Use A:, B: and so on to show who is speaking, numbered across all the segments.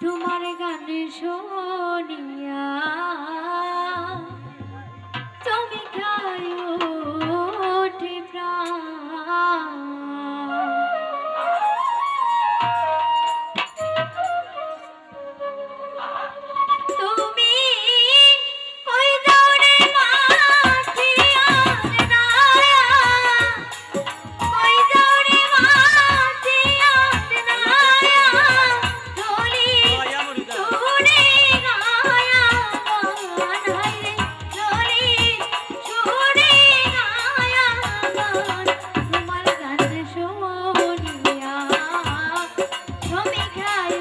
A: তোমার গান শুনিয়া চমকায় ওঠে প্রাণ। তুমি কই যাও রে মাঝি আন্ধায়া, কই যাও রে মাঝি আন্ধায়া, ঢোলি সুরে গায়া গান, হায়রে ঢোলি সুরে গায়া গান। তোমার গান শুনিয়া চমকায়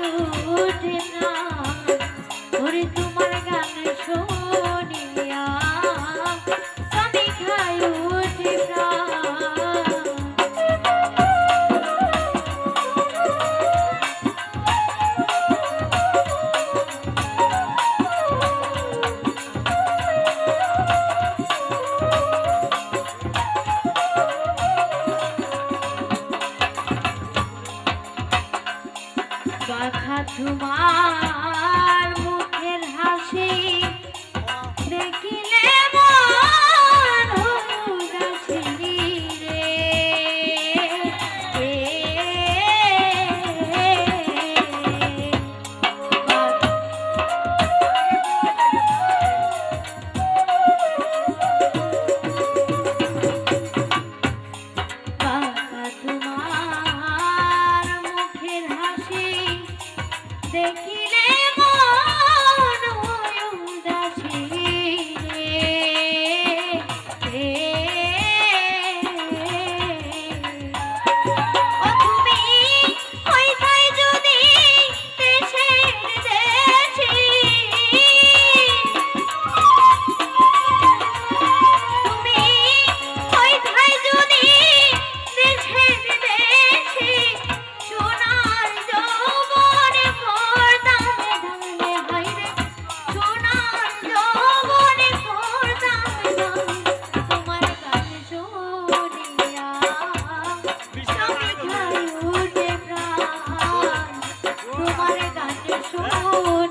A: ওঠে প্রাণ। ওরে তোমার গান শুনিয়া চমকায় ওঠে প্রাণ। পাখা তোমার মুখের হাসি দেখিলে মন উদাসী রে। পাখা তোমার মুখের হাসি দেখিলে মন উদাসী রে। ও তুমি হইতাই যদি দেশের দেশি, তুমি হইতাই যদি দেশের দেশি, সোনার যৌবনে ভরতাম ঢালে, হায়রে সোনার যৌবনে ভরতাম ঢালে। তোমার গান শুনিয়া চমকায় ওঠে প্রাণ। তোমার গান শুনিয়া